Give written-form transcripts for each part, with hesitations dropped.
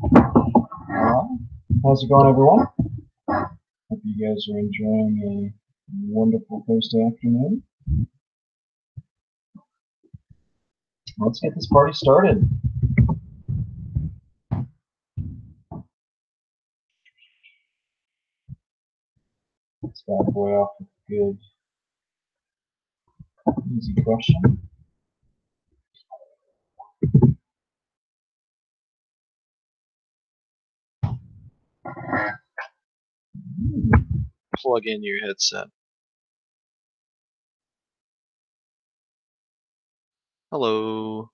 How's it going, everyone? Hope you guys are enjoying a wonderful Thursday afternoon. Let's get this party started. Let's bad boy off with a good, easy question. Plug in your headset. Hello.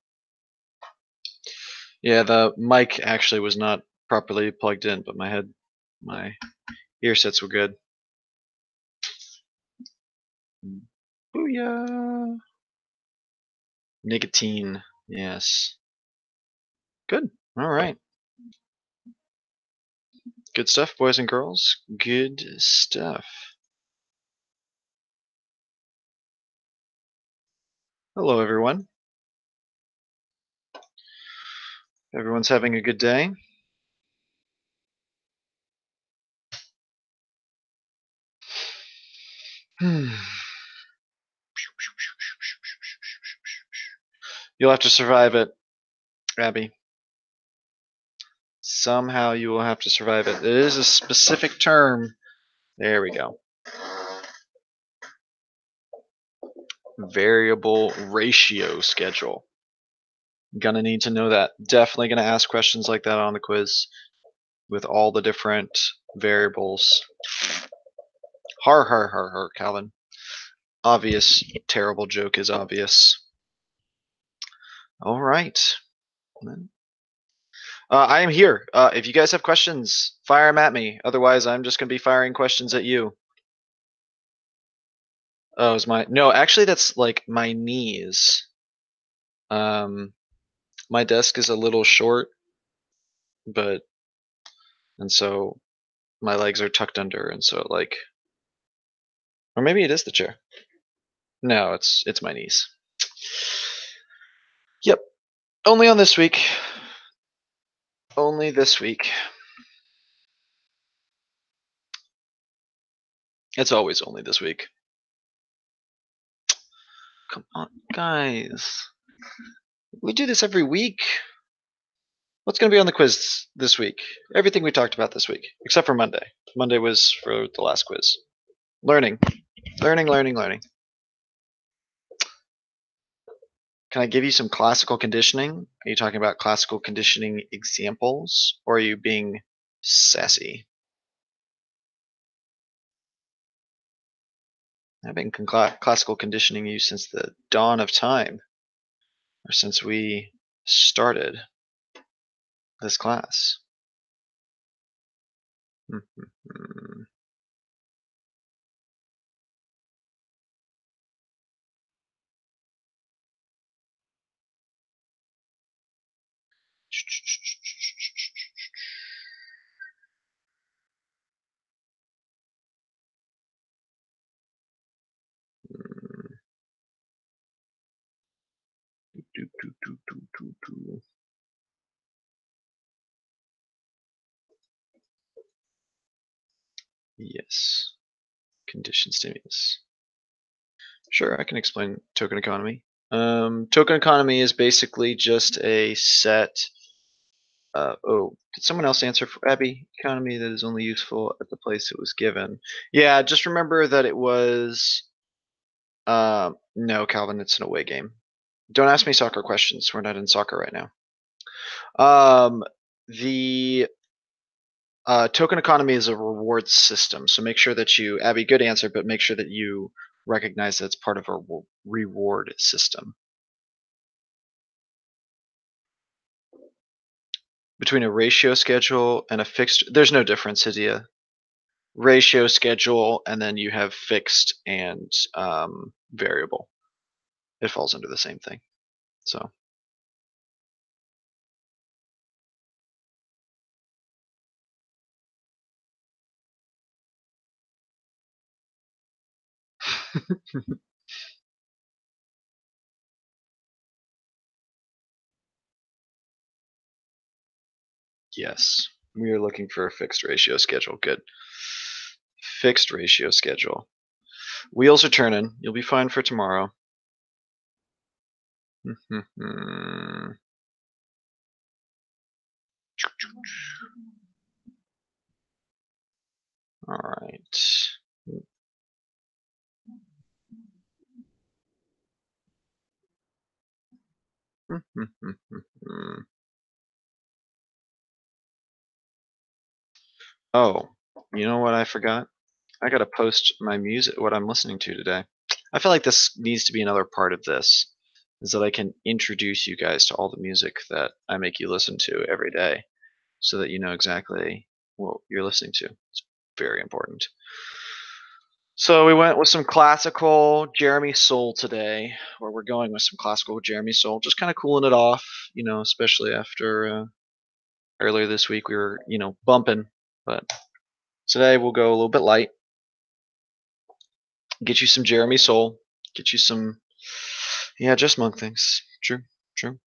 Yeah, the mic actually was not properly plugged in, but my earsets were good. Booyah! Nicotine, yes. Good. All right. Good stuff, boys and girls. Good stuff. Hello, everyone. Everyone's having a good day. You'll have to survive it, Abby. Somehow you will have to survive it. It is a specific term. There we go. Variable ratio schedule. Gonna need to know that. Definitely gonna ask questions like that on the quiz with all the different variables. Har har har har, Calvin. Obvious, terrible joke is obvious. All right. I am here. If you guys have questions, fire them at me. Otherwise, I'm just gonna be firing questions at you. Oh, is my no? Actually, that's like my knees. My desk is a little short, but and so my legs are tucked under, and so like, or maybe it is the chair. No, it's my knees. Yep. Only on this week. Only this week. It's always only this week. Come on, guys. We do this every week. What's going to be on the quiz this week? Everything we talked about this week, except for Monday. Monday was for the last quiz. Learning. Learning, learning, learning. Can I give you some classical conditioning? Are you talking about classical conditioning examples, or are you being sassy? I've been classical conditioning you since the dawn of time, or since we started this class. Yes. Condition stimulus. Sure, I can explain token economy. Token economy is basically just a set. Did someone else answer for Abby? Economy that is only useful at the place it was given. Yeah, just remember that it was. No, Calvin, it's an away game. Don't ask me soccer questions. We're not in soccer right now. The token economy is a reward system, so make sure that you, Abby, good answer, but make sure that you recognize that it's part of a reward system. Between a ratio schedule and a fixed, there's no difference, Hidea. Ratio schedule, and then you have fixed and variable. It falls under the same thing. So. Yes, we are looking for a fixed ratio schedule. Good. Fixed ratio schedule. Wheels are turning. You'll be fine for tomorrow. All right. Oh, you know what I forgot? I gotta post my music, what I'm listening to today. I feel like this needs to be another part of this, is that I can introduce you guys to all the music that I make you listen to every day, so that you know exactly what you're listening to. It's very important. So we went with some classical Jeremy Soule today, or we're going with some classical Jeremy Soule, just kind of cooling it off, especially after earlier this week we were, bumping. But today we'll go a little bit light, get you some Jeremy Soule, get you some, yeah, just monk things. True, true.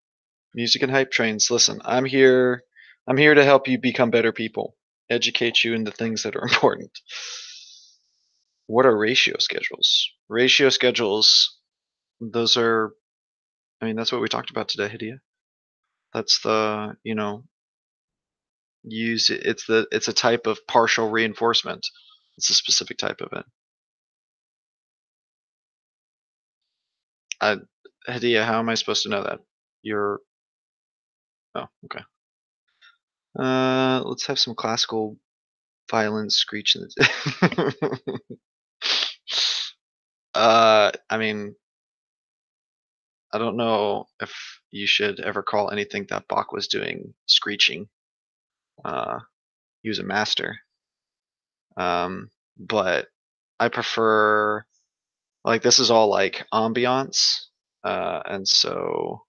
Music and hype trains. Listen, I'm here to help you become better people, educate you in the things that are important. What are ratio schedules? Ratio schedules, those are, I mean, that's what we talked about today, Hidea. That's the, use it. It's a type of partial reinforcement. It's a specific type of it. I, Hadiya, how am I supposed to know that? You're. Oh, okay. Let's have some classical violin screech in the. I mean, I don't know if you should ever call anything that Bach was doing screeching. Uh, he was a master. But I prefer, like, this is all like ambiance, and so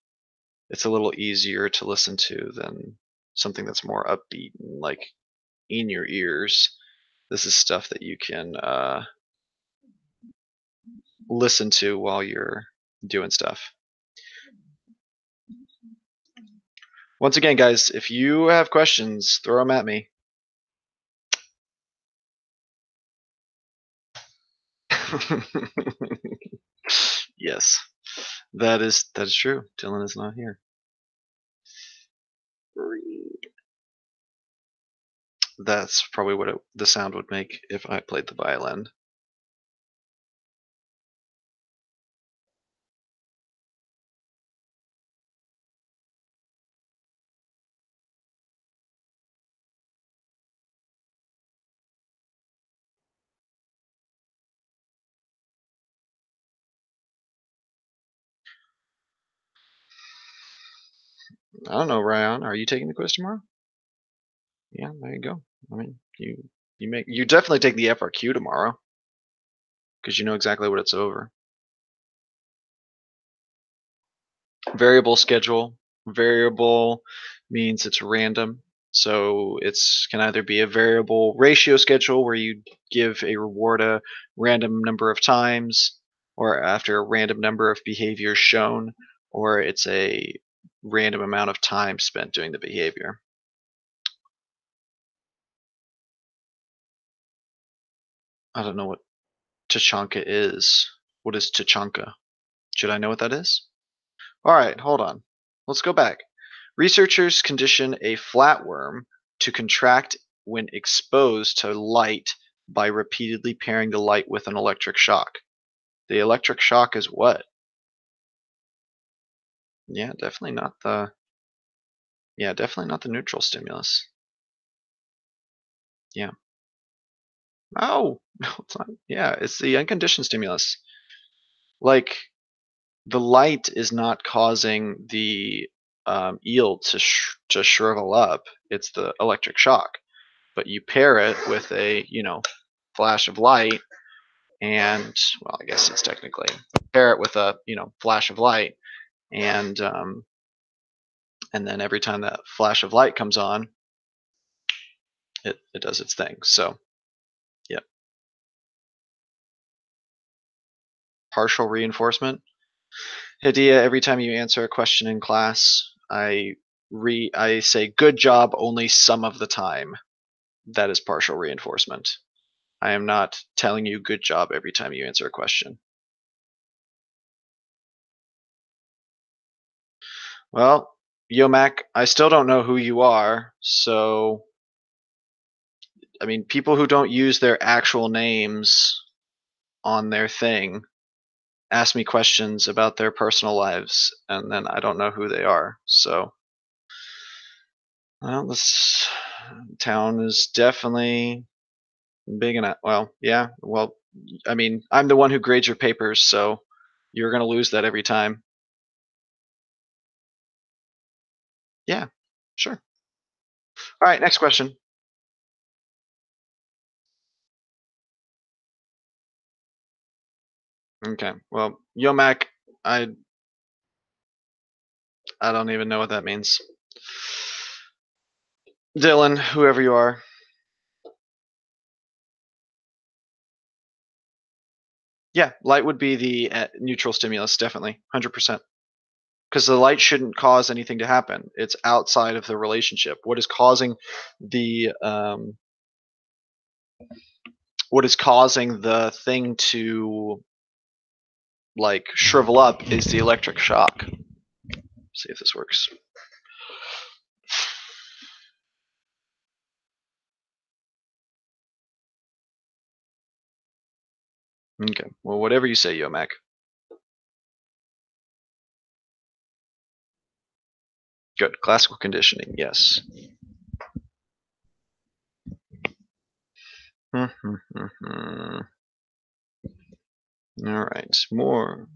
it's a little easier to listen to than something that's more upbeat and like in your ears. This is stuff that you can listen to while you're doing stuff. Once again, guys, if you have questions, throw them at me. Yes, that is true. Dylan is not here. That's probably what the sound would make if I played the violin. I don't know, Ryan. Are you taking the quiz tomorrow? Yeah, there you go. I mean, you definitely take the FRQ tomorrow because you know exactly what it's over. Variable schedule. Variable means it's random. So it's can either be a variable ratio schedule where you give a reward a random number of times or after a random number of behaviors shown, or it's a random amount of time spent doing the behavior. I don't know what Tachanka is. What is Tachanka? Should I know what that is? All right, hold on. Let's go back. Researchers condition a flatworm to contract when exposed to light by repeatedly pairing the light with an electric shock. The electric shock is what? Yeah, definitely not the neutral stimulus. Yeah. Oh, no, it's not. Yeah, it's the unconditioned stimulus. Like the light is not causing the eel to shrivel up. It's the electric shock. But you pair it with a flash of light, and well, I guess it's technically pair it with a flash of light, and then every time that flash of light comes on, it does its thing. So yeah, partial reinforcement. Hadiya, every time you answer a question in class, I I say good job only some of the time. That is partial reinforcement. I am not telling you good job every time you answer a question. Well, Yomac, I still don't know who you are, so I mean, people who don't use their actual names on their thing ask me questions about their personal lives, and then I don't know who they are. So, well, this town is definitely big enough. Well, yeah. Well, I mean, I'm the one who grades your papers, so you're gonna lose that every time. Yeah, sure. All right, next question. Okay. Well, Yomac, I I don't even know what that means. Dylan, whoever you are. Yeah, light would be the neutral stimulus, definitely, 100%. Because the light shouldn't cause anything to happen. It's outside of the relationship. What is causing the thing to like shrivel up is the electric shock. See if this works. Okay. Well, whatever you say, Yomac. Good. Classical conditioning. Yes. All right. More.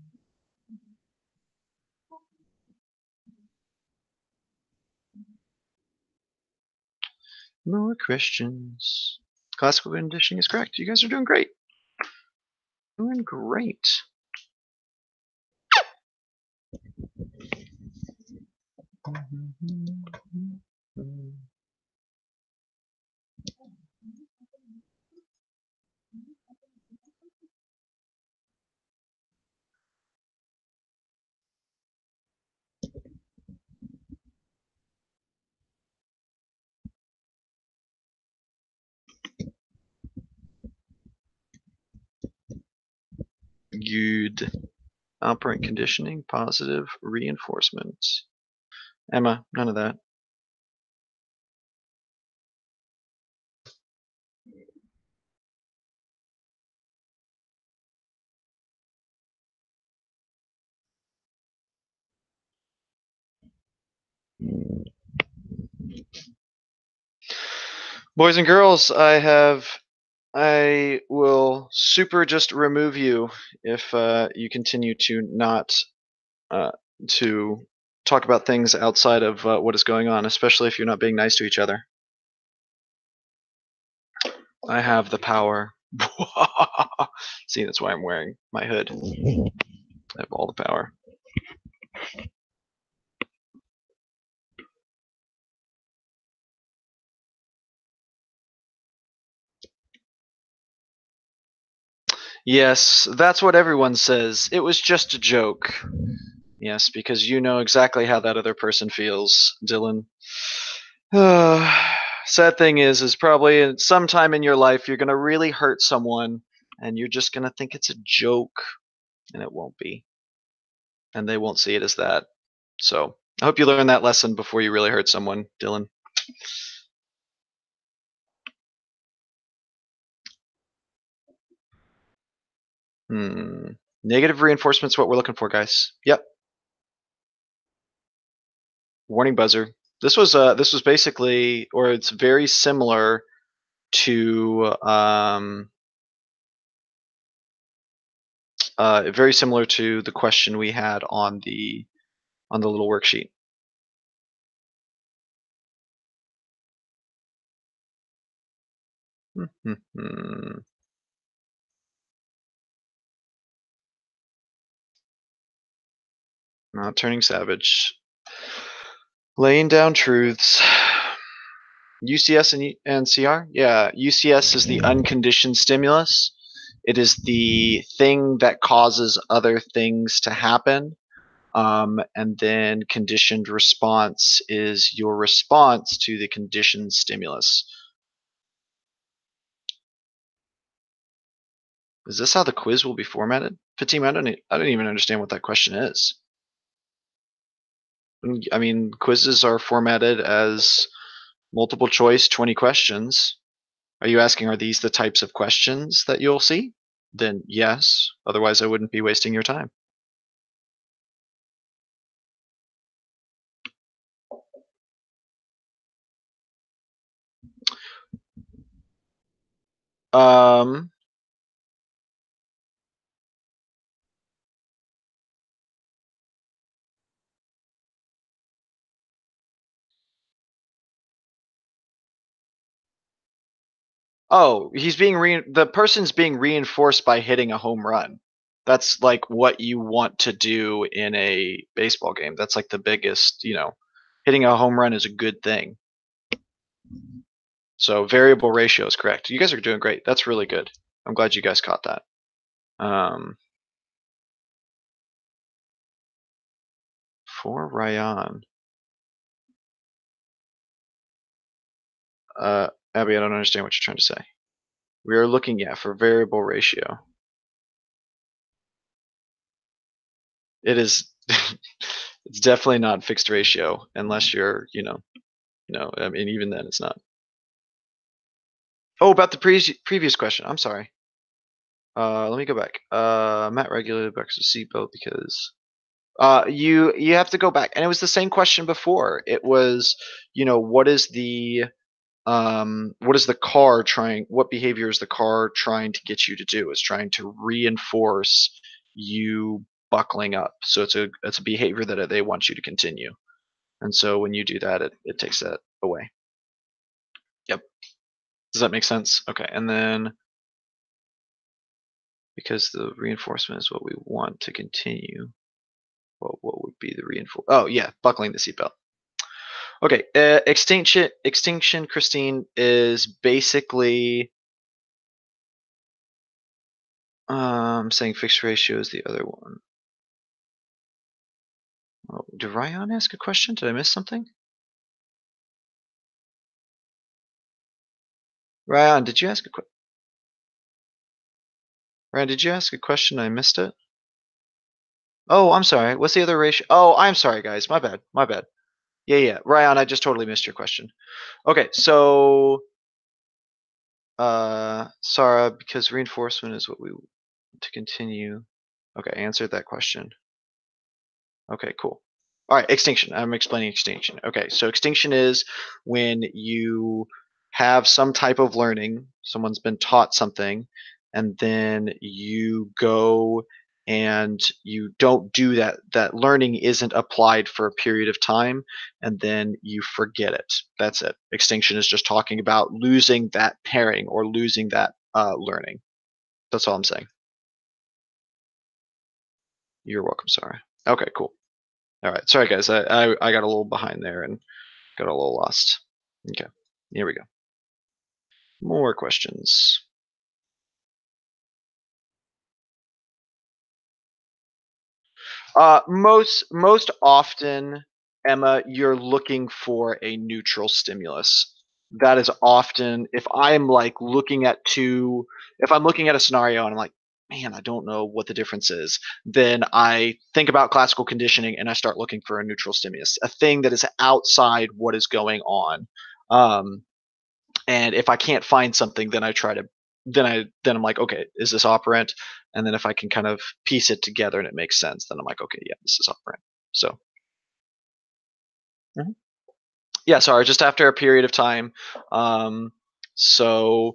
More questions. Classical conditioning is correct. You guys are doing great. Doing great. Good. Operant conditioning, positive reinforcement. Emma, none of that. Boys and girls, I will super just remove you if you continue to not to talk about things outside of what is going on, especially if you're not being nice to each other. I have the power. See, that's why I'm wearing my hood. I have all the power. Yes, that's what everyone says. It was just a joke. Yes, because you know exactly how that other person feels, Dylan. Sad thing is probably sometime in your life you're gonna really hurt someone, and you're just gonna think it's a joke, and it won't be, and they won't see it as that. So I hope you learn that lesson before you really hurt someone, Dylan. Negative reinforcement's what we're looking for, guys. Yep. Warning buzzer. This was basically, or it's very similar to the question we had on the little worksheet. Not turning savage. Laying down truths. UCS and CR? Yeah, UCS is the unconditioned stimulus. It is the thing that causes other things to happen. And then conditioned response is your response to the conditioned stimulus. Is this how the quiz will be formatted? Fatima, I don't even understand what that question is. I mean, quizzes are formatted as multiple choice 20 questions. Are you asking, are these the types of questions that you'll see? Then yes, otherwise I wouldn't be wasting your time. Um, oh, the person's being reinforced by hitting a home run. That's like what you want to do in a baseball game. That's like the biggest, hitting a home run is a good thing. So variable ratio is correct. You guys are doing great. That's really good. I'm glad you guys caught that. For Ryan. Abby, I don't understand what you're trying to say. We are looking, for variable ratio. It is, it's definitely not fixed ratio unless you're, no, I mean, even then it's not. Oh, about the previous question. I'm sorry. Let me go back. Matt regulated breakfast seatbelt because you have to go back, and it was the same question before. It was, what is the car trying? What behavior is the car trying to get you to do? It's trying to reinforce you buckling up. So it's a behavior that they want you to continue. And so when you do that, it takes that away. Yep. Does that make sense? Okay. And then because the reinforcement is what we want to continue, what would be the reinforcement? Oh yeah, buckling the seatbelt. Okay. Extinction, Christine, is basically saying fixed ratio is the other one. Oh, did Ryan ask a question? Did I miss something? Ryan, did you ask a question? Ryan, did you ask a question? I missed it. Oh, I'm sorry. What's the other ratio? Oh, I'm sorry, guys. My bad. My bad. Yeah. Ryan, I just totally missed your question. Okay, so Sarah, because reinforcement is what we want to continue. Okay, I answered that question. Okay, cool. All right, extinction. I'm explaining extinction. Okay, so extinction is when you have some type of learning, someone's been taught something, and then you go and you don't do that. That learning isn't applied for a period of time, and then you forget it. That's it. Extinction is just talking about losing that pairing or losing that learning. That's all I'm saying. You're welcome, Sarah. Okay, cool. All right. Sorry, guys. I got a little behind there and got a little lost. Okay. Here we go. More questions. Most often, Emma, you're looking for a neutral stimulus. That is often if I'm like if I'm looking at a scenario and I'm like, man, I don't know what the difference is, then I think about classical conditioning and I start looking for a neutral stimulus, a thing that is outside what is going on. And if I can't find something, then I try to then I'm like, okay, is this operant? And then if I can kind of piece it together and it makes sense, then I'm like, okay, yeah, this is operant. So mhm. Yeah, sorry, just after a period of time. Um, so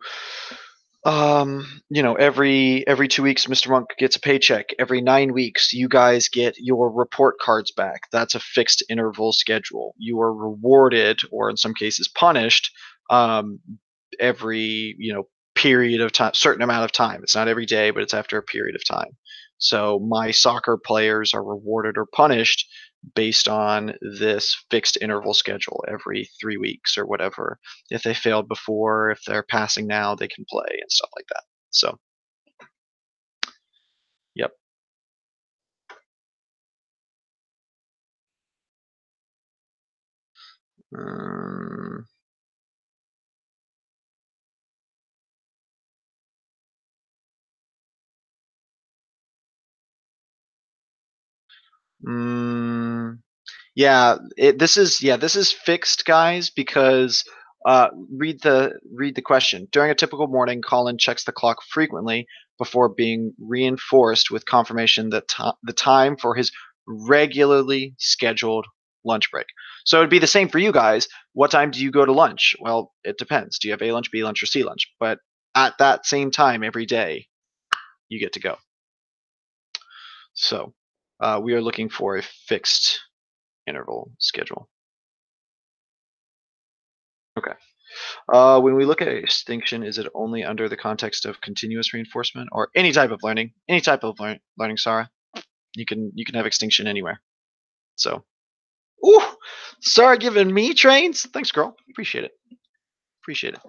every 2 weeks, Mr. Monk gets a paycheck. Every 9 weeks, you guys get your report cards back. That's a fixed interval schedule. You are rewarded, or in some cases punished, um, every period of time, certain amount of time. It's not every day, but it's after a period of time. So my soccer players are rewarded or punished based on this fixed interval schedule every 3 weeks or whatever. If they failed before, if they're passing now, they can play and stuff like that. So, yep. Um, yeah, this is fixed, guys, because read the question. During a typical morning, Colin checks the clock frequently before being reinforced with confirmation that the time for his regularly scheduled lunch break. So it'd be the same for you guys. What time do you go to lunch? Well, it depends. Do you have A lunch, B lunch, or C lunch? But at that same time every day, you get to go. So we are looking for a fixed interval schedule. Okay. When we look at extinction, is it only under the context of continuous reinforcement or any type of learning? Any type of learning, Sarah. You can have extinction anywhere. So, ooh, Sarah giving me trains. Thanks, girl. Appreciate it. Appreciate it.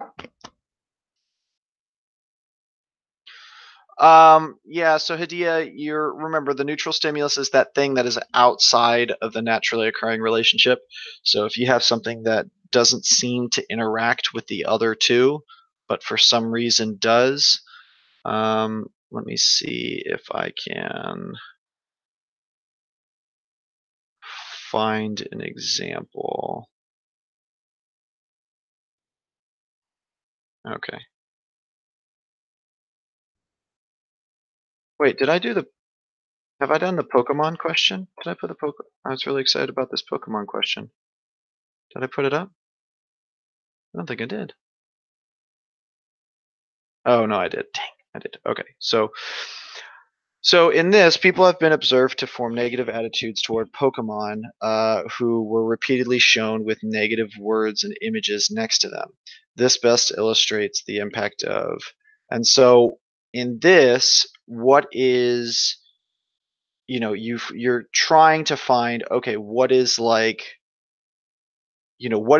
Yeah, so Hadia, you remember the neutral stimulus is that thing that is outside of the naturally occurring relationship. So if you have something that doesn't seem to interact with the other two, but for some reason does, let me see if I can find an example. Okay. Wait, have I done the Pokemon question? Did I put I was really excited about this Pokemon question. Did I put it up? I don't think I did. Oh, no, I did. Dang, I did. Okay. So in this, people have been observed to form negative attitudes toward Pokemon who were repeatedly shown with negative words and images next to them. This best illustrates the impact of. And so in this, what is, you're trying to find, okay, what is what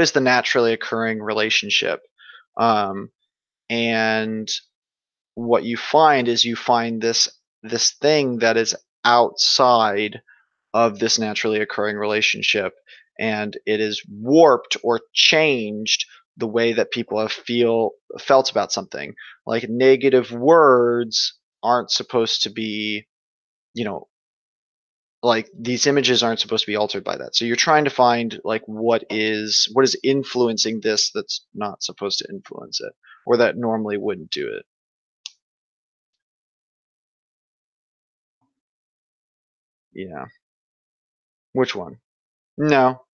is the naturally occurring relationship? And what you find is you find this thing that is outside of this naturally occurring relationship, and it is warped or changed the way that people have felt about something. Like negative words aren't supposed to be, you know like these images aren't supposed to be altered by that. So you're trying to find like what is influencing this that's not supposed to influence it, or that normally wouldn't do it. Yeah. Which one? No.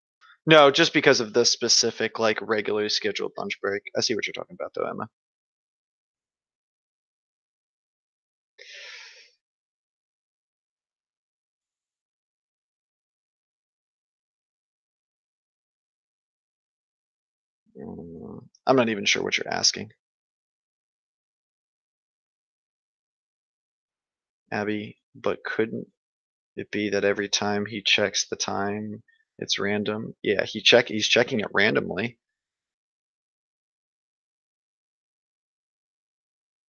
No, just because of the specific, like, regularly scheduled lunch break. I see what you're talking about, though, Emma. I'm not even sure what you're asking, Abby, but couldn't it be that every time he checks the time, it's random? Yeah, he's checking it randomly.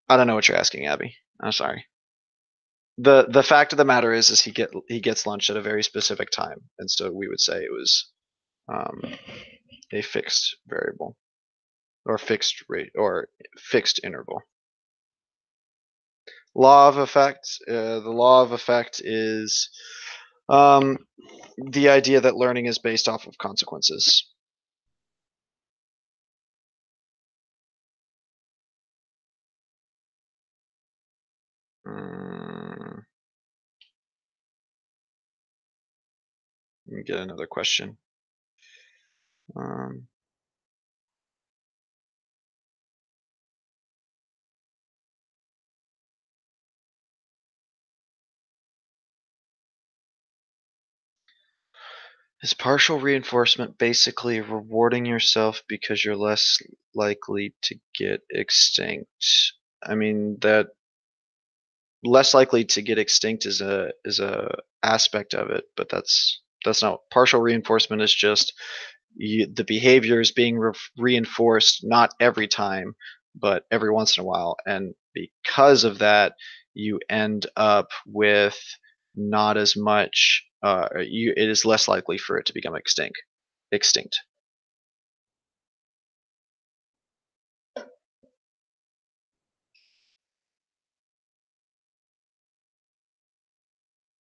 I don't know what you're asking, Abby. I'm sorry. The fact of the matter is he gets lunch at a very specific time, and so we would say it was um, a fixed variable or fixed rate or fixed interval. Law of effect. The law of effect is um, the idea that learning is based off of consequences. Let me get another question. Um, is partial reinforcement basically rewarding yourself because you're less likely to get extinct? I mean, that less likely to get extinct is a aspect of it, but that's not partial reinforcement. Is just the behavior is being reinforced not every time, but every once in a while, and because of that, you end up with not as much. It is less likely for it to become extinct.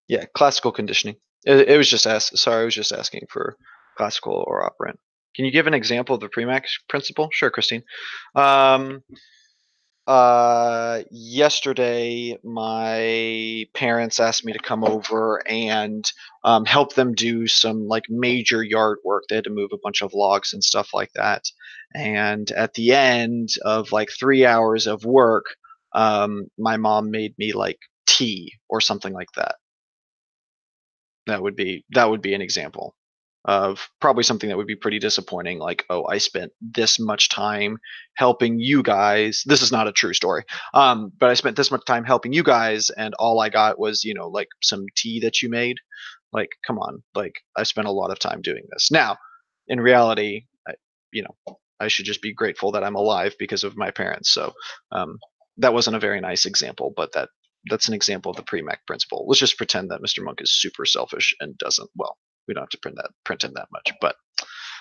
Yeah, classical conditioning. It was just sorry, I was just asking for classical or operant. Can you give an example of the Premack principle? Sure, Christine. Um, yesterday my parents asked me to come over and help them do some like major yard work. They had to move a bunch of logs and stuff like that. And at the end of like 3 hours of work, my mom made me like tea or something like that. That would be an example of probably something that would be pretty disappointing. Like, oh, I spent this much time helping you guys. This is not a true story. But I spent this much time helping you guys, and all I got was, like some tea that you made. Like, come on. Like, I spent a lot of time doing this. Now, in reality, I should just be grateful that I'm alive because of my parents. So, um, that wasn't a very nice example, but that's an example of the Premack principle. Let's just pretend that Mr. Monk is super selfish and doesn't. Well, we don't have to print him that much, but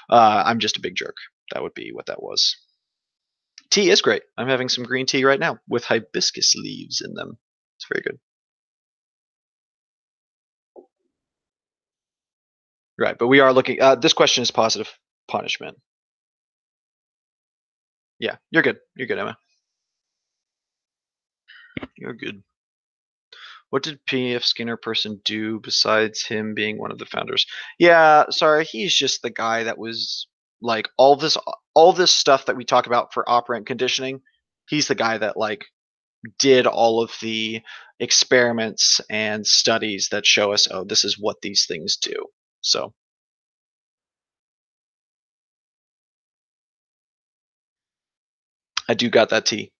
I'm just a big jerk. That would be what that was. Tea is great. I'm having some green tea right now with hibiscus leaves in them. It's very good. Right, but we are looking. This question is positive punishment. Yeah, you're good. You're good, Emma. You're good. What did P.F. Skinner person do besides him being one of the founders? Yeah, sorry, he's just the guy that was like all this stuff that we talk about for operant conditioning. He's the guy that like did all of the experiments and studies that show us, oh, this is what these things do. So I do got that tea.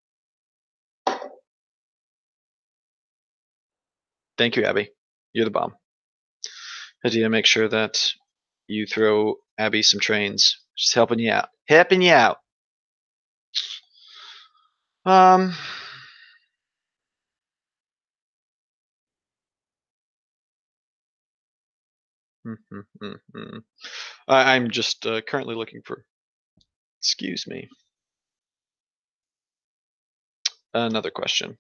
Thank you, Abby. You're the bomb. I need to make sure that you throw Abby some trains. She's helping you out. Helping you out. Um, I'm just currently looking for, excuse me, another question.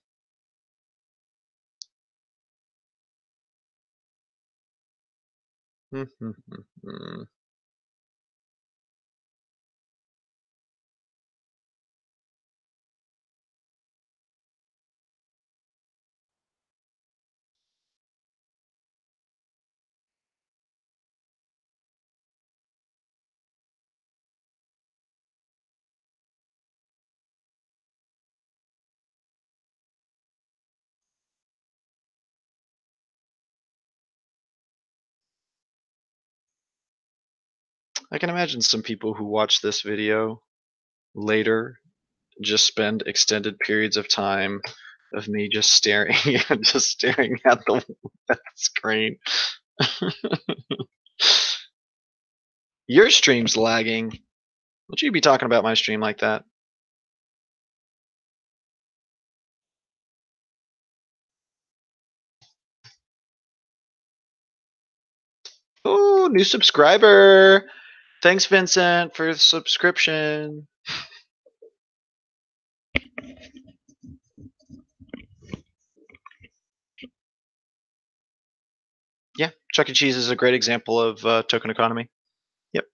I can imagine some people who watch this video later just spend extended periods of time of me just staring just staring at the screen. Your stream's lagging. Would you be talking about my stream like that? Oh, new subscriber. Thanks, Vincent, for the subscription. Yeah, Chuck E. Cheese is a great example of token economy. Yep.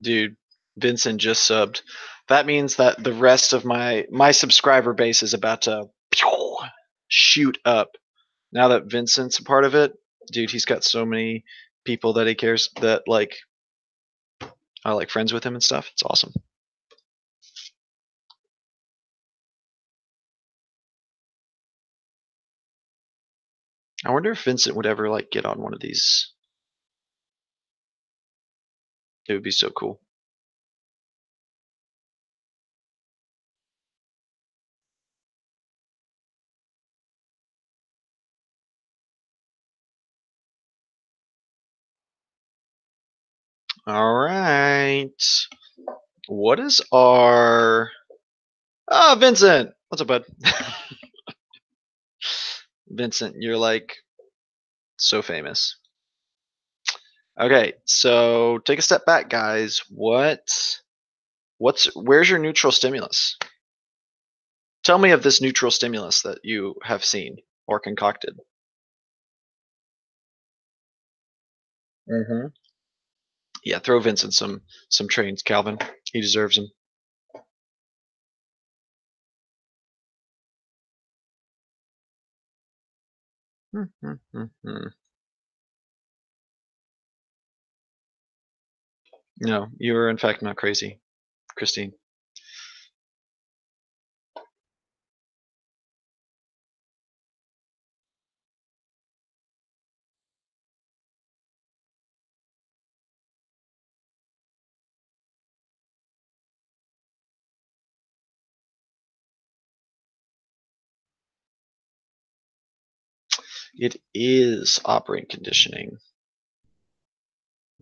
Dude, Vincent just subbed. That means that the rest of my subscriber base is about to shoot up. Now that Vincent's a part of it, dude, he's got so many people that he cares that like are like friends with him and stuff. It's awesome. I wonder if Vincent would ever like get on one of these. It would be so cool. All right. What is our Vincent? What's up, bud? Vincent, you're like so famous. Okay, so take a step back, guys. Where's your neutral stimulus? Tell me of this neutral stimulus that you have seen or concocted. Mm-hmm. Yeah, throw Vincent some trains, Calvin. He deserves them. No, you are in fact not crazy, Christine. It is operant conditioning.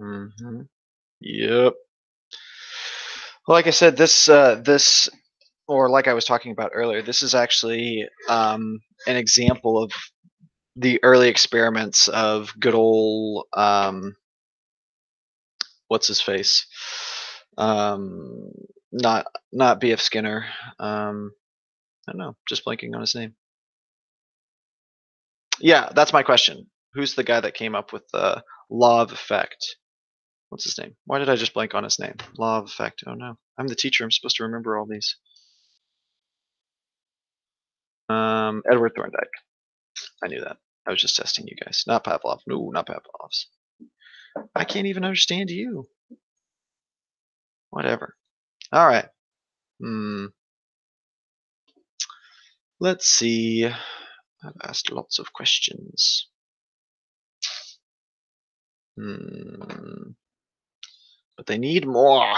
Mm-hmm. Yep. Like I said, this, or like I was talking about earlier, this is actually an example of the early experiments of good old what's his face, um, not B.F. Skinner. I don't know, just blanking on his name. Yeah, that's my question. Who's the guy that came up with the law of effect? What's his name? Why did I just blank on his name? Law of effect. Oh no, I'm the teacher. I'm supposed to remember all these. Edward Thorndike. I knew that. I was just testing you guys. Not Pavlov. No, not Pavlov's. I can't even understand you. Whatever. All right. Let's see. I've asked lots of questions. But they need more.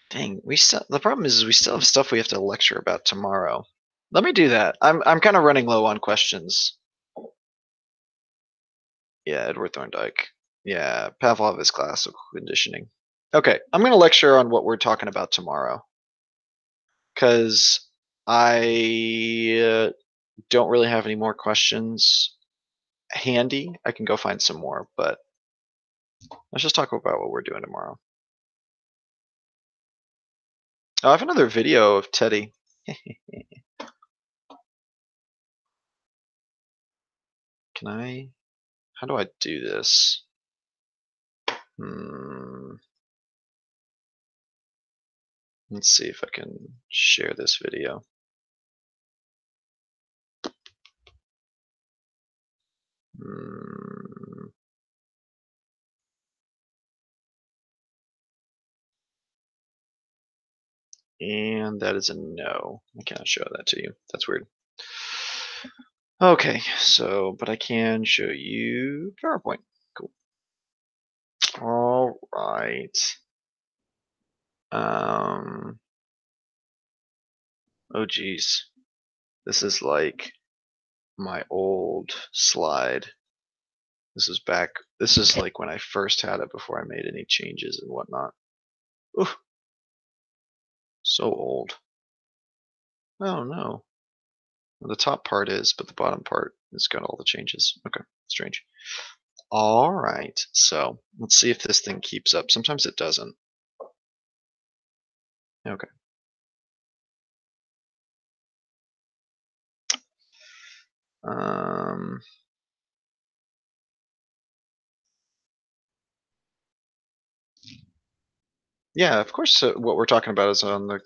Dang, the problem is we still have stuff we have to lecture about tomorrow. Let me do that. I'm kind of running low on questions. Yeah, Edward Thorndike. Yeah, Pavlov is classical conditioning. Okay, I'm going to lecture on what we're talking about tomorrow. Because I don't really have any more questions handy. I can go find some more, but let's just talk about what we're doing tomorrow. Oh, I have another video of Teddy. Can I? How do I do this? Let's see if I can share this video. And that is a no. I cannot show that to you. That's weird. Okay, so, but I can show you PowerPoint. Cool. All right. Oh geez. This is like my old slide. This is like when I first had it before I made any changes and whatnot. Oof. So old. Oh no. The top part is, but the bottom part has got all the changes. Okay, strange. All right, so let's see if this thing keeps up. Sometimes it doesn't. Okay. Yeah, of course. What we're talking about is on the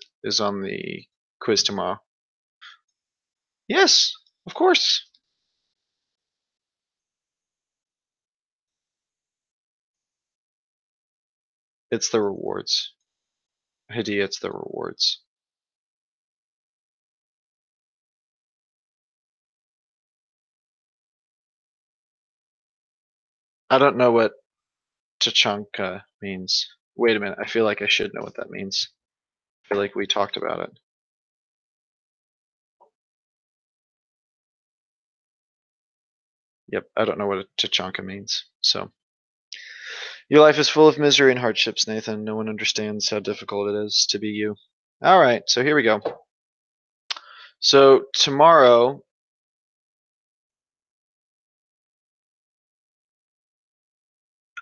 quiz tomorrow. Yes, of course. It's the rewards. Hidea, it's the rewards. I don't know what Tachanka means. Wait a minute, I feel like I should know what that means. I feel like we talked about it. Yep, I don't know what a Tachanka means. So, your life is full of misery and hardships, Nathan. No one understands how difficult it is to be you. All right, so here we go. So tomorrow,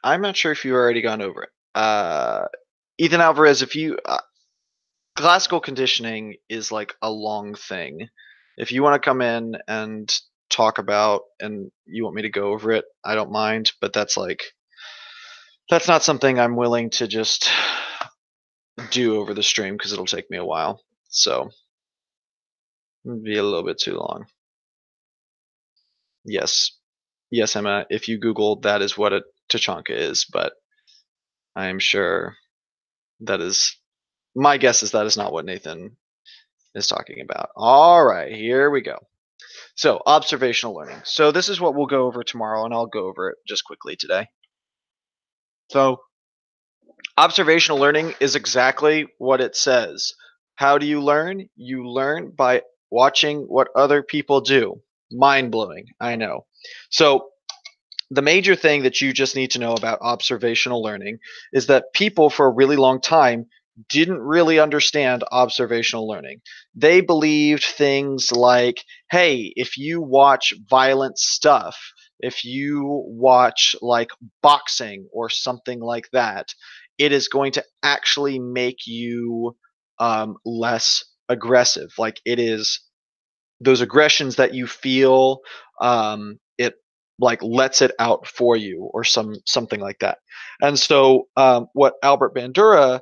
I'm not sure if you've already gone over it. Ethan Alvarez, if you classical conditioning is like a long thing. If you want to come in and talk about and you want me to go over it, I don't mind, but that's not something I'm willing to just do over the stream because it'll take me a while. So it'll be a little bit too long. Yes. Yes, Emma, if you Google that is what a Tachanka is, but I'm sure that is my guess is that is not what Nathan is talking about. All right, here we go. So, observational learning. So, this is what we'll go over tomorrow, and I'll go over it just quickly today. So, observational learning is exactly what it says. How do you learn? You learn by watching what other people do. Mind blowing, I know. So, the major thing that you just need to know about observational learning is that people for a really long time didn't really understand observational learning. They believed things like, hey, if you watch violent stuff, if you watch like boxing or something like that, it is going to actually make you less aggressive. Like it is those aggressions that you feel, it like lets it out for you or something like that. And so what Albert Bandura,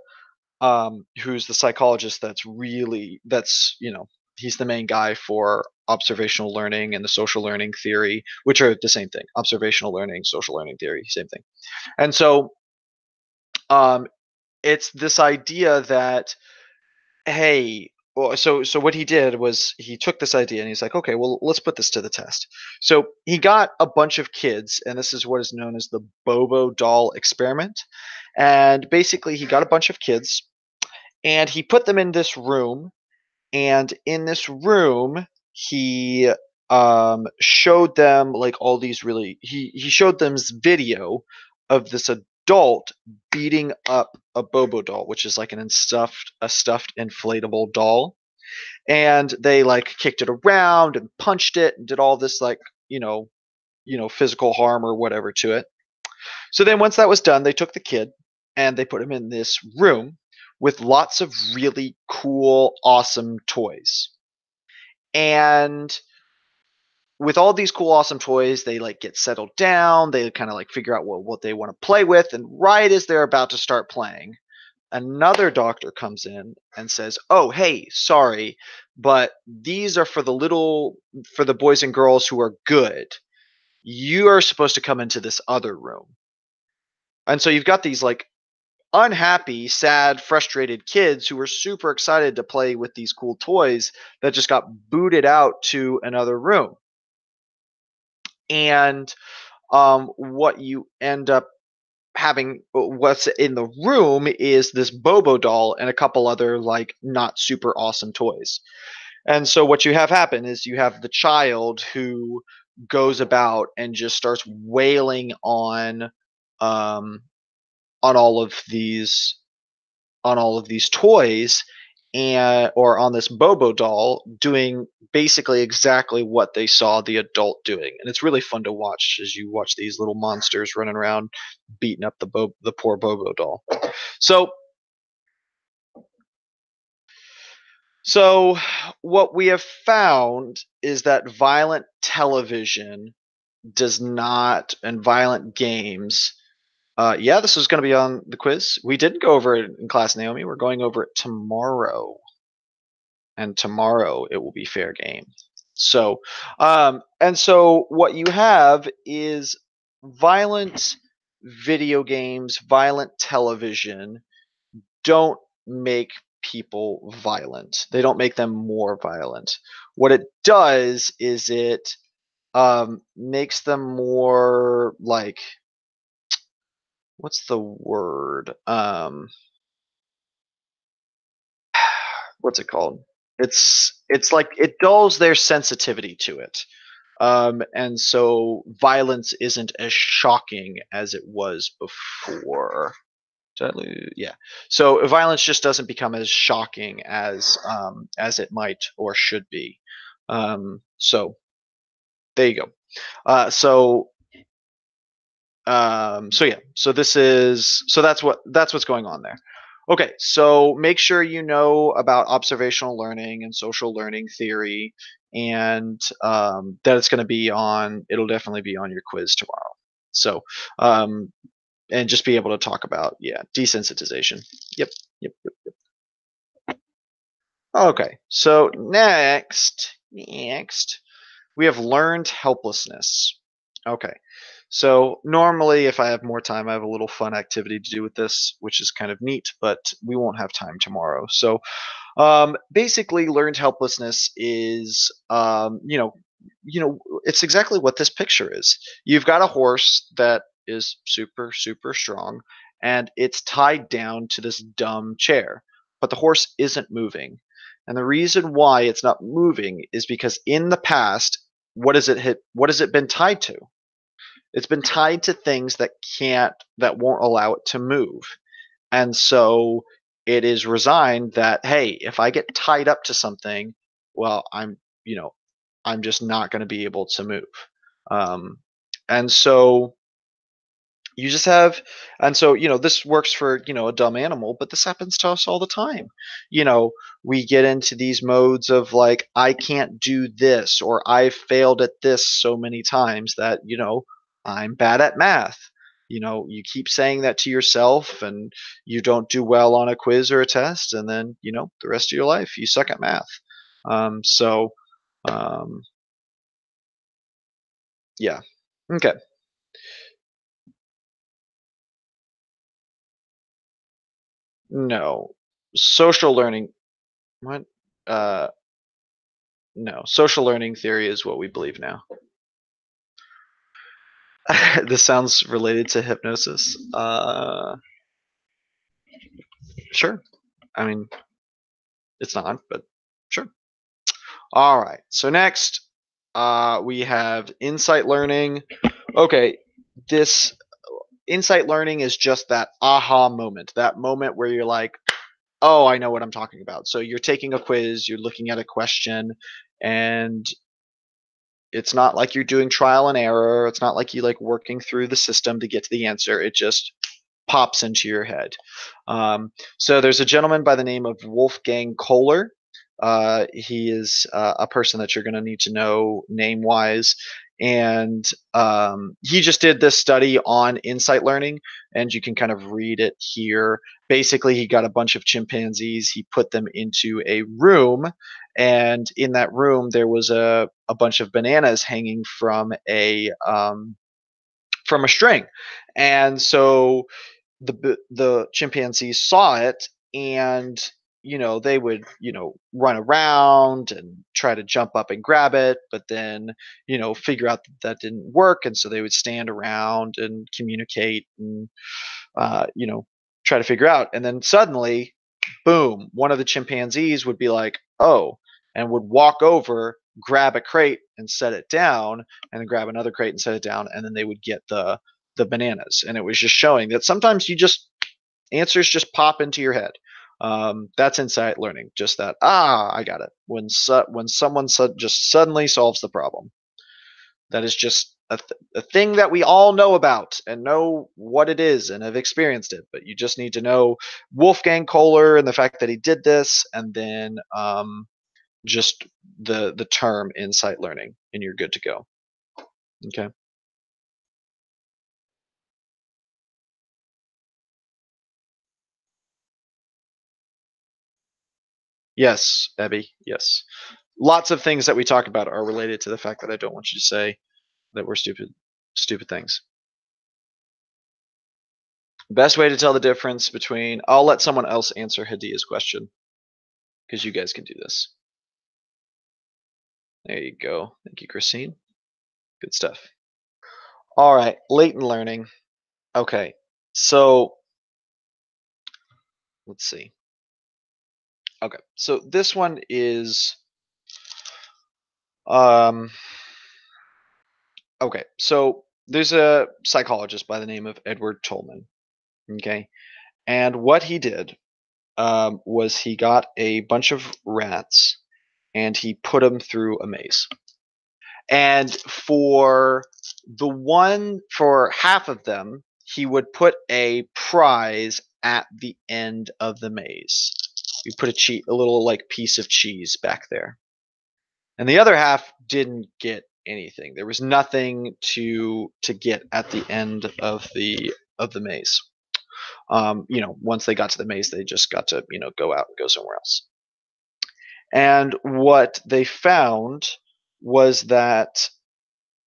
who's the psychologist that's he's the main guy for observational learning and the social learning theory, which are the same thing. Observational learning, social learning theory, same thing. And so um, it's this idea that, hey, well, so what he did was he took this idea and he's like, okay, well, let's put this to the test. So he got a bunch of kids, and this is what is known as the Bobo doll experiment. And basically, he got a bunch of kids and he put them in this room. And in this room, he showed them like all these really, he showed them this video of this adult beating up a Bobo doll, which is like a stuffed inflatable doll, and they like kicked it around and punched it and did all this like physical harm or whatever to it. So then once that was done, they took the kid and they put him in this room with lots of really cool, awesome toys. And with all these cool, awesome toys, they like get settled down. They kind of like figure out what they want to play with. And right as they're about to start playing, another doctor comes in and says, "Oh, hey, sorry, but these are for the boys and girls who are good. You are supposed to come into this other room." And so you've got these like unhappy, sad, frustrated kids who were super excited to play with these cool toys that just got booted out to another room. And what you end up having, what's in the room is this Bobo doll and a couple other like not super awesome toys. And so what you have happen is you have the child who goes about and just starts wailing um, on all of these toys, and or on this Bobo doll, doing basically exactly what they saw the adult doing. And it's really fun to watch as you watch these little monsters running around beating up the poor Bobo doll. So so what we have found is that violent television does not, and violent games, yeah, this is going to be on the quiz. We didn't go over it in class, Naomi. We're going over it tomorrow, and tomorrow it will be fair game. So, and so what you have is violent video games, violent television don't make people violent. They don't make them more violent. What it does is it makes them more like, what's the word? What's it called? It's like it dulls their sensitivity to it. And so violence isn't as shocking as it was before. Yeah. So violence just doesn't become as shocking as it might or should be. So there you go. So yeah, so that's what's going on there. Okay, so make sure you know about observational learning and social learning theory, and that it'll definitely be on your quiz tomorrow. So um, and just be able to talk about, yeah, desensitization. Yep, yep, yep. Okay, so next we have learned helplessness. Okay. So normally, if I have more time, I have a little fun activity to do with this, which is kind of neat, but we won't have time tomorrow. So basically, learned helplessness is, it's exactly what this picture is. You've got a horse that is super, super strong, and it's tied down to this dumb chair, but the horse isn't moving. And the reason why it's not moving is because in the past, what has it been tied to? It's been tied to things that won't allow it to move. And so it is resigned that, hey, if I get tied up to something, well, you know, I'm just not going to be able to move. Um, and so you just have, and so, this works for, a dumb animal, but this happens to us all the time. You know, we get into these modes of like, I can't do this, or I've failed at this so many times that, I'm bad at math. You keep saying that to yourself, and you don't do well on a quiz or a test, and then, the rest of your life you suck at math. So, um, yeah. Okay. No. Social learning. What? Uh, No, social learning theory is what we believe now. This sounds related to hypnosis. Sure. I mean, it's not, but sure. All right. So next, we have insight learning. Okay, this insight learning is just that aha moment, that moment where you're like, oh, I know what I'm talking about. So you're taking a quiz, you're looking at a question, and it's not like you're doing trial and error. It's not like you like working through the system to get to the answer. It just pops into your head. So there's a gentleman by the name of Wolfgang Kohler. He is a person that you're going to need to know name wise. And he just did this study on insight learning, and you can kind of read it here. Basically, he got a bunch of chimpanzees, he put them into a room, and in that room, there was a bunch of bananas hanging from a string. And so the chimpanzees saw it, and they would run around and try to jump up and grab it, but then figure out that didn't work, and so they would stand around and communicate and you know try to figure out. And then suddenly, boom, one of the chimpanzees would be like, oh, and would walk over, grab a crate and set it down, and then grab another crate and set it down, and then they would get the bananas. And it was just showing that sometimes answers just pop into your head. That's insight learning. Just that, I got it. When someone just suddenly solves the problem, that is just a thing that we all know about and know what it is and have experienced it. But you just need to know Wolfgang Kohler and the fact that he did this, and then just the term insight learning, and you're good to go. Okay. Yes, Abby. Yes. Lots of things that we talk about are related to the fact that I don't want you to say that we're stupid things. Best way to tell the difference between, I'll let someone else answer Hadia's question because you guys can do this. There you go. Thank you, Christine. Good stuff. All right, latent learning. Okay, so let's see. Okay, so this one is um okay, so there's a psychologist by the name of Edward Tolman. Okay, And what he did was he got a bunch of rats and he put them through a maze. And for half of them, he would put a prize at the end of the maze. You put a little like piece of cheese back there. And the other half didn't get anything. There was nothing to get at the end of the maze. Once they got to the maze, they just got to go out and go somewhere else. And what they found was that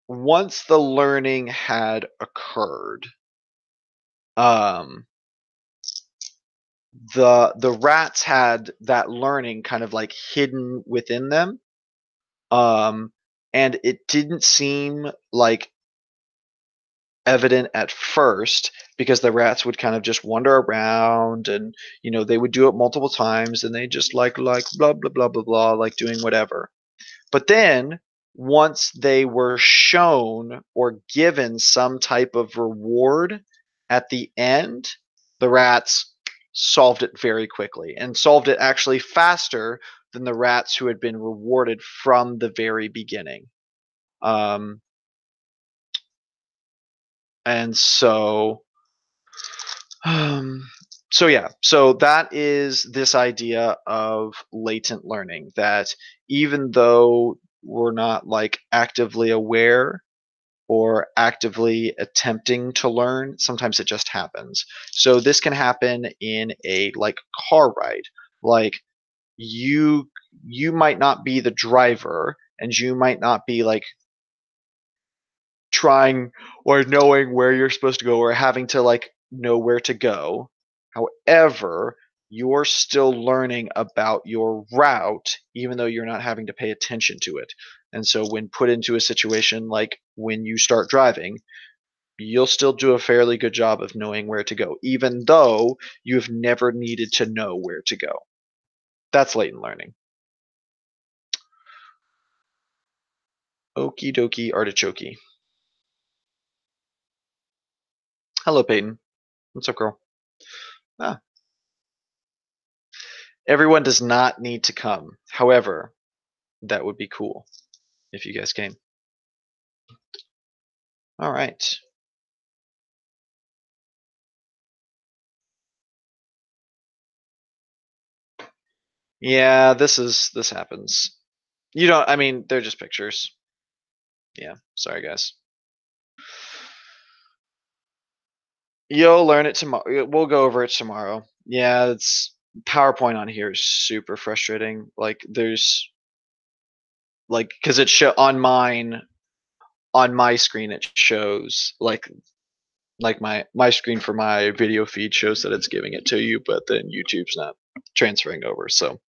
once the learning had occurred, um, the rats had that learning kind of like hidden within them, and it didn't seem like evident at first because the rats would kind of just wander around and they would do it multiple times and they just like blah blah blah blah blah like doing whatever. But then once they were shown or given some type of reward at the end, the rats solved it very quickly and solved it actually faster than the rats who had been rewarded from the very beginning. Um, and so Um, so that is this idea of latent learning, that even though we're not like actively aware or actively attempting to learn, sometimes it just happens. So this can happen in a like car ride. Like you might not be the driver and you might not be like trying or knowing where you're supposed to go or having to like know where to go. However, you're still learning about your route, even though you're not having to pay attention to it. And so, when put into a situation like when you start driving, you'll still do a fairly good job of knowing where to go, even though you've never needed to know where to go. That's latent learning. Okie dokie artichoke. Hello, Peyton. What's up, girl? Ah, everyone does not need to come. However, that would be cool if you guys came. All right. Yeah, this happens. You don't. I mean, they're just pictures. Yeah. Sorry, guys. You'll learn it tomorrow. We'll go over it tomorrow. Yeah, it's PowerPoint on here is super frustrating. Like there's like because it show on my screen it shows like my screen for my video feed shows that it's giving it to you, but then YouTube's not transferring over. So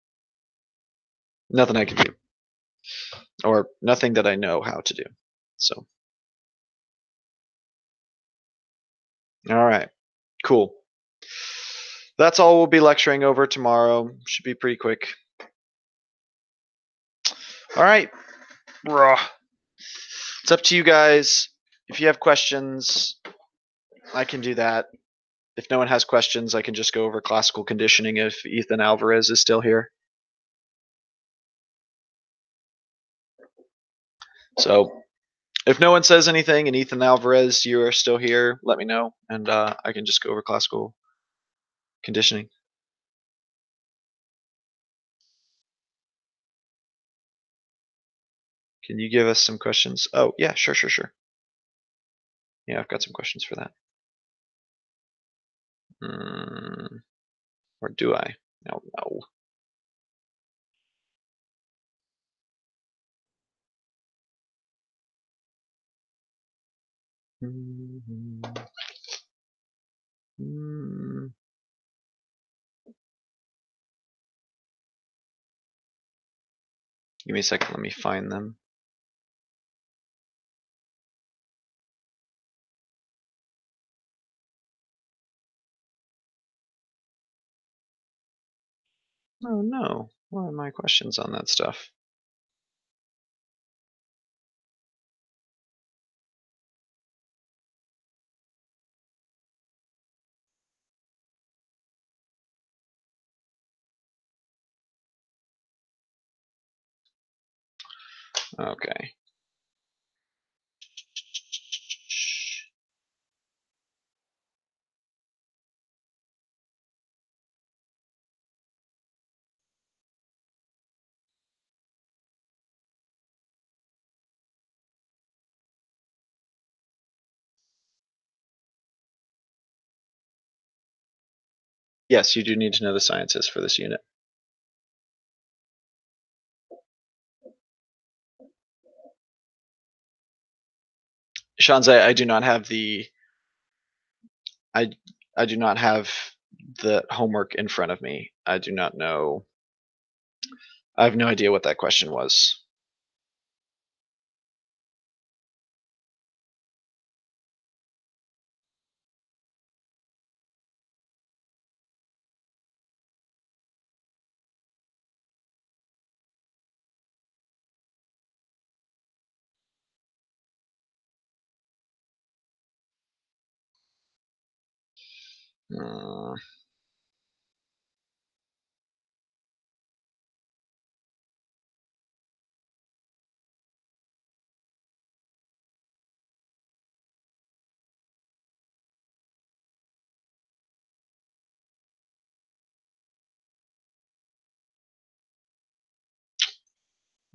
nothing I can do, or nothing that I know how to do. So all right, cool. That's all we'll be lecturing over tomorrow. Should be pretty quick. All right. It's up to you guys. If you have questions, I can do that. If no one has questions, I can just go over classical conditioning if Ethan Alvarez is still here. So if no one says anything and Ethan Alvarez, you are still here, let me know, and I can just go over classical conditioning. Can you give us some questions? Oh, yeah, sure. Yeah, I've got some questions for that. Or do I? No. Give me a second, let me find them. Oh no, why are my questions on that stuff? Okay. Yes, you do need to know the sciences for this unit. Shanzai, I do not have I I do not have the homework in front of me. I do not know. I have no idea what that question was. Uh,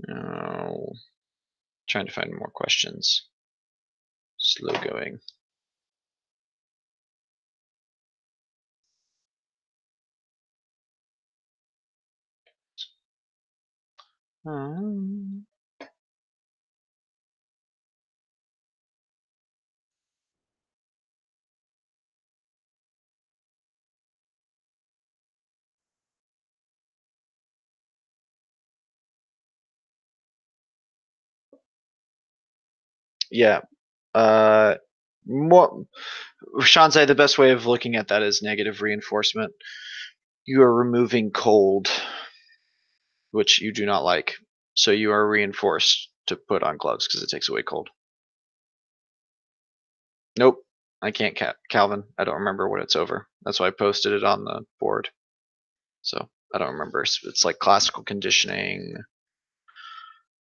no. Trying to find more questions. Slow going. Um, yeah. More Shanzai, the best way of looking at that is negative reinforcement. You are removing cold, which you do not like. So you are reinforced to put on gloves because it takes away cold. Nope, I can't, Calvin. I don't remember what it's over. That's why I posted it on the board. So I don't remember. It's like classical conditioning,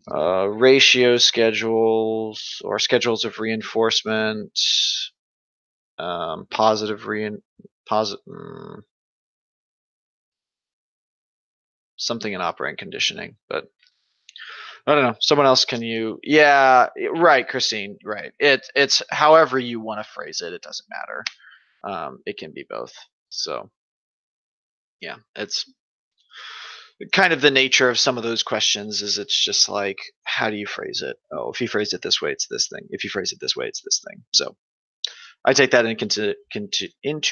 ratio schedules or schedules of reinforcement, positive something in operant conditioning, but I don't know. Someone else can you? Yeah, right, Christine. Right. It's however you want to phrase it. It doesn't matter. It can be both. So yeah, it's kind of the nature of some of those questions. Is it's just like how do you phrase it? Oh, if you phrase it this way, it's this thing. If you phrase it this way, it's this thing. So I take that into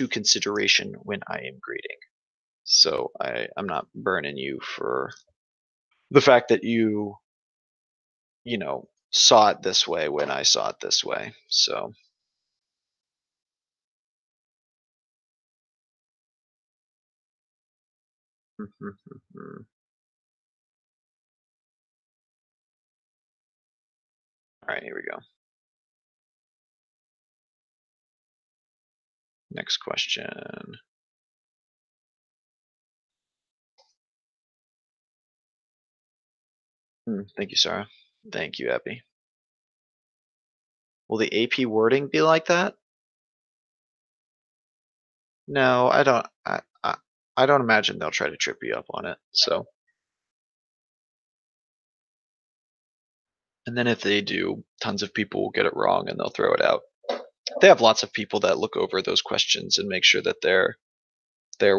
consideration when I am grading. So I'm not burning you for the fact that you saw it this way when I saw it this way. So all right, here we go. Next question. Thank you, Sarah. Thank you, Epi. Will the AP wording be like that? No, I don't. I don't imagine they'll try to trip you up on it. So, and then if they do, tons of people will get it wrong and they'll throw it out. They have lots of people that look over those questions and make sure that they're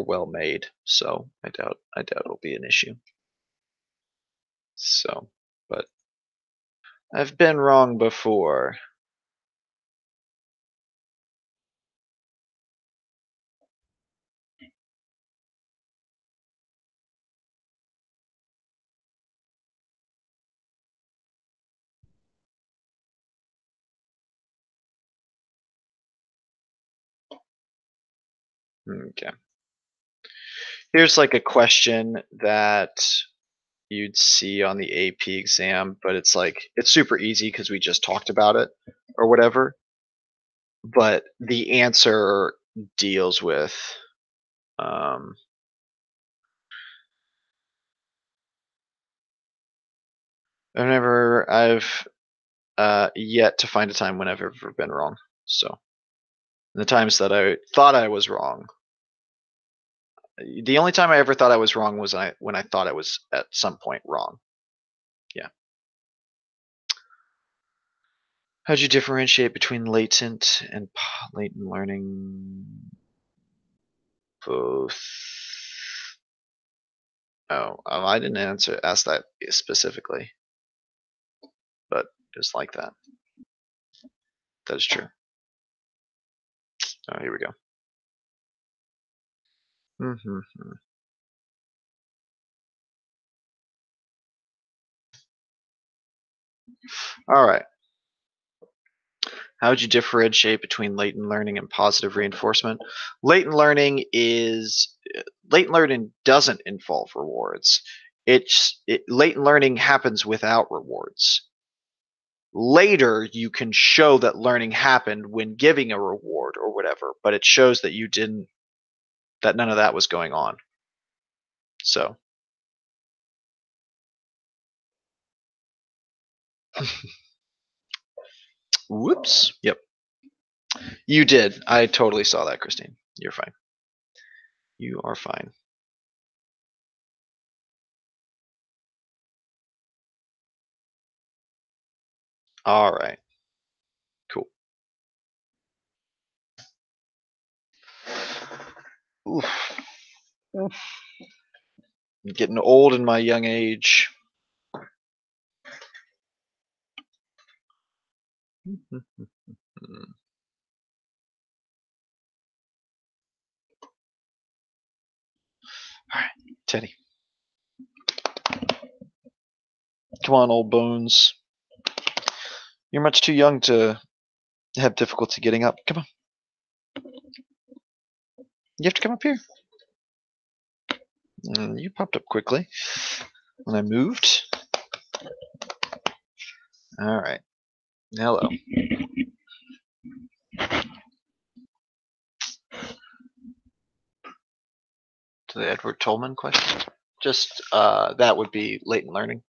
well made. So I doubt it'll be an issue. So, but I've been wrong before. Okay. Here's like a question that you'd see on the AP exam, but it's super easy because we just talked about it or whatever. But the answer deals with um, I've yet to find a time when I've ever been wrong. So the times that I thought I was wrong, the only time I ever thought I was wrong was when I thought I was at some point wrong. Yeah. How'd you differentiate between latent and latent learning? Both. Oh, I didn't ask that specifically, but just like that. That is true. Oh, here we go. All right. How would you differentiate between latent learning and positive reinforcement? Latent learning doesn't involve rewards. Latent learning happens without rewards. Later, you can show that learning happened when giving a reward or whatever, but it shows that that none of that was going on. So. Whoops. Yep. You did. I totally saw that, Christine. You're fine. You are fine. All right. Cool. Oof. I'm getting old in my young age. All right, Teddy. Come on, old bones. You're much too young to have difficulty getting up. Come on. You have to come up here. You popped up quickly when I moved. All right. Hello. To the Edward Tolman question. Just that would be latent learning.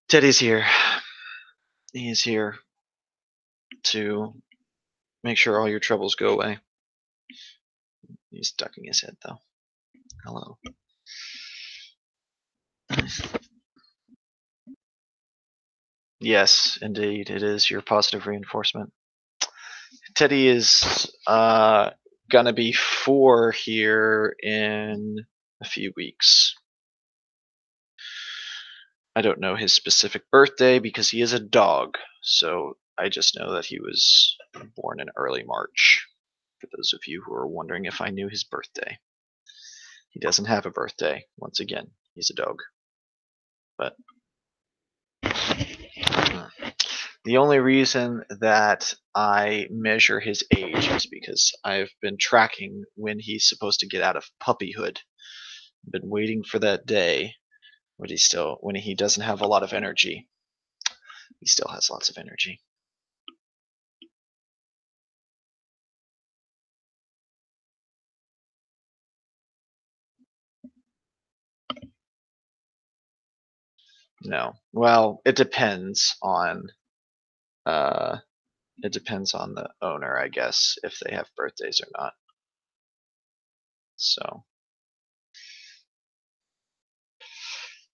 Teddy's here. He's here to make sure all your troubles go away. He's ducking his head though. Hello. Yes, indeed, it is your positive reinforcement. Teddy is gonna be 4 here in a few weeks. I don't know his specific birthday because he is a dog, so I just know that he was born in early March. For those of you who are wondering if I knew his birthday. He doesn't have a birthday, once again, he's a dog. But the only reason that I measure his age is because I've been tracking when he's supposed to get out of puppyhood. I've been waiting for that day when he doesn't have a lot of energy. He still has lots of energy. No. Well, it depends on the owner, I guess, if they have birthdays or not. So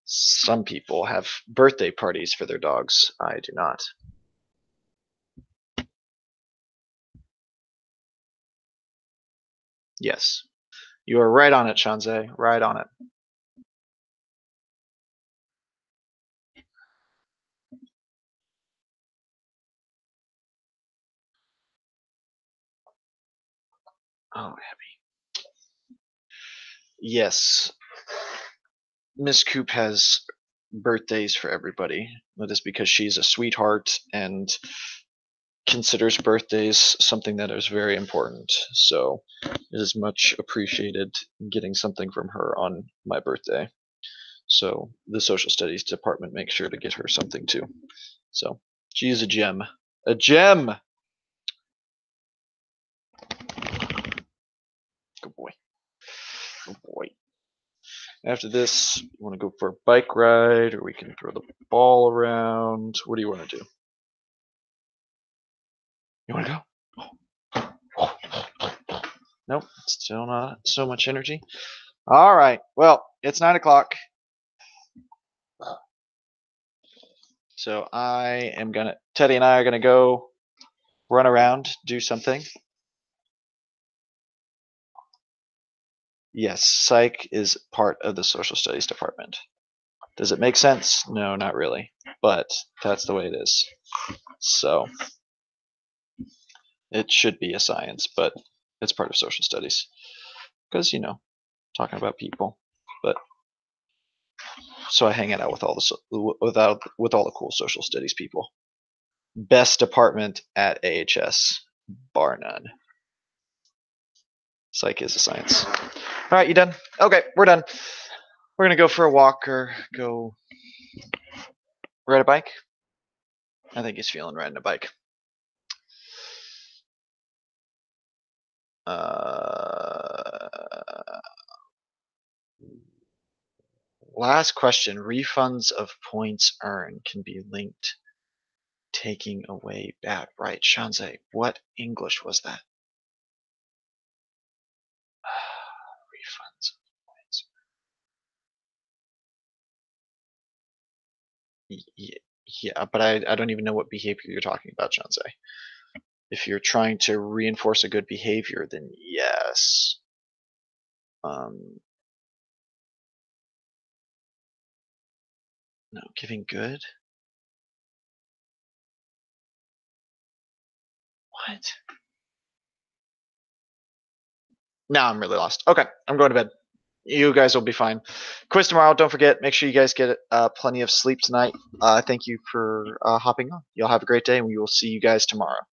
some people have birthday parties for their dogs. I do not. Yes. You are right on it, Shanze. Right on it. Oh, Abby. Yes. Miss Coop has birthdays for everybody. That is because she's a sweetheart and considers birthdays something that is very important. So it is much appreciated getting something from her on my birthday. So the social studies department makes sure to get her something too. So she is a gem. A gem! Good boy. Good boy. After this, you want to go for a bike ride, or we can throw the ball around. What do you want to do? You want to go? Nope, still not so much energy. All right, well, it's 9 o'clock. So Teddy and I are gonna go run around, do something. Yes, psych is part of the social studies department. Does it make sense? No, not really, but that's the way it is. So it should be a science, but it's part of social studies because talking about people. But so I hang it out with all the cool social studies people. Best department at AHS, bar none. Psych is a science. All right, you done? Okay, we're done. We're gonna go for a walk or go ride a bike. I think he's feeling riding a bike. Last question. Refunds of points earned can be linked taking away bad. Right, Shanzai. What English was that? Refunds of points. Yeah, but I don't even know what behavior you're talking about, Shanzai. If you're trying to reinforce a good behavior, then yes. No, giving good? What? Now I'm really lost. Okay, I'm going to bed. You guys will be fine. Quiz tomorrow. Don't forget. Make sure you guys get plenty of sleep tonight. Thank you for hopping on. You'll have a great day, and we will see you guys tomorrow.